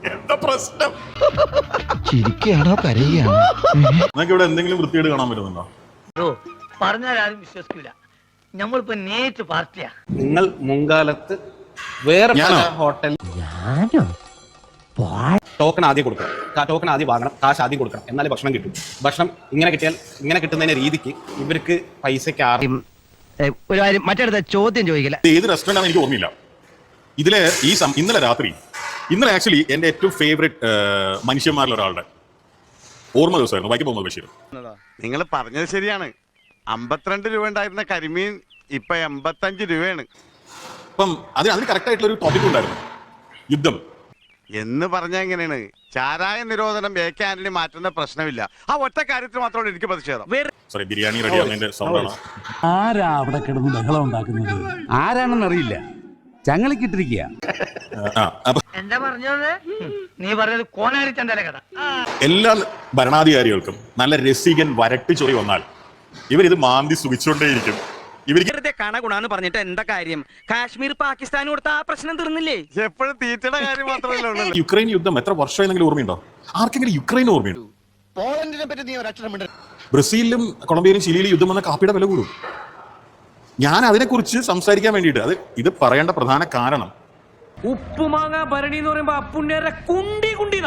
എന്താ പ്രശ്നം? ചിരിക്കുകയാണോ കരയുകയാണോ? നിങ്ങൾക്ക് ഇവിടെ എന്തെങ്കിലും വൃത്തികേട് കാണാൻ പറ്റുന്നുണ്ടോ? പറഞ്ഞാൽ ആരും വിശ്വസിക്കൂല. നമ്മളിപ്പോ നേരിട്ട് പാർട്ടിയാ. നിങ്ങൾ മുൻകാലത്ത് വേറെ ഹോട്ടൽ ടോക്കൺ ആദ്യം കൊടുക്കണം, ടോക്കൺ ആദ്യം വാങ്ങണം, കാശ് ആദ്യം കൊടുക്കണം, എന്നാലേ ഭക്ഷണം കിട്ടും. ഭക്ഷണം ഇങ്ങനെ കിട്ടിയാൽ ഇങ്ങനെ കിട്ടുന്നതിന്റെ രീതിക്ക് ഇവർക്ക് പൈസക്ക് ഒരു കാര്യം മറ്റടുത്ത ചോദ്യം ചോദിക്കില്ല. ഏത് റെസ്റ്റോറന്റ് ആണെന്ന് എനിക്ക് ഓർമ്മയില്ല. ഇതില് ഇന്നലെ രാത്രി, ഇന്നലെ ആക്ച്വലി എന്റെ ഏറ്റവും ഫേവറേറ്റ് മനുഷ്യന്മാരിൽ ഒരാളുടെ ഓർമ്മ ദിവസമായിരുന്നു വൈക്കം മുഹമ്മദ് ബഷീർ. നിങ്ങൾ പറഞ്ഞത് ശരിയാണ്. 52 രൂപ ഉണ്ടായിരുന്ന കരിമീൻ ഇപ്പൊ 85 രൂപയാണ്. അപ്പം അതിന് കറക്റ്റ് ആയിട്ടുള്ള ഒരു ടോപ്പിക് ഉണ്ടായിരുന്നു, യുദ്ധം എന്ന് പറഞ്ഞാൽ എങ്ങനെയാണ്? ചാരായ നിരോധനം AK ആന്റണി മാറ്റുന്ന പ്രശ്നമില്ല. ആ ഒറ്റ കാര്യത്തിൽ മാത്രമാണ് എനിക്ക് പ്രതിഷേധം. സോറി, ബിരിയാണി റെഡി ആവുന്നതിന്റെ സൗണ്ടാണ്. ആരാ അവിടെ കിടന്ന് ബഹളം ഉണ്ടാക്കുന്നത്? ആരാണെന്നറിയില്ല, ചങ്ങലിക്കിട്ടിരിക്കുക. എന്താ പറഞ്ഞത്? നീ പറഞ്ഞത് കോനാരി ചന്തല കഥ. എല്ലാ ഭരണാധികാരികൾക്കും നല്ല രസികൻ വരട്ട് ചൊറി വന്നാൽ ഇവരിത് മാന്തി സുഖിച്ചുകൊണ്ടേയിരിക്കും. ഇവർക്ക് കണഗുണാന്ന് പറഞ്ഞിട്ട് എന്താ കാര്യം? കാശ്മീർ പാകിസ്ഥാൻ കൊടുത്ത ആ പ്രശ്നം തീർന്നില്ലേ? എപ്പോഴും തീറ്റയുടെ കാര്യം മാത്രമല്ല. യുക്രൈൻ യുദ്ധം എത്ര വർഷമായെങ്കിലും ഓർമ്മയുണ്ടോ? ആർക്കെങ്കിലും യുക്രൈൻ ഓർമ്മയുണ്ടോ? പോളണ്ടിനെ പറ്റി നീ ഒരക്ഷരം മിണ്ടരുത്. ബ്രസീലിലും കൊളംബിയയിലും ചിലിയിലും യുദ്ധം വന്ന കാപ്പിയുടെ വില കൂടും. ഞാൻ അതിനെക്കുറിച്ച് സംസാരിക്കാൻ വേണ്ടിയിട്ട് ഇത് പറയേണ്ട പ്രധാന കാരണം, ഉപ്പുമാങ്ങ ഭരണി എന്ന് പറയുമ്പോ അപ്പുണ്ണിയുടെ കുണ്ടി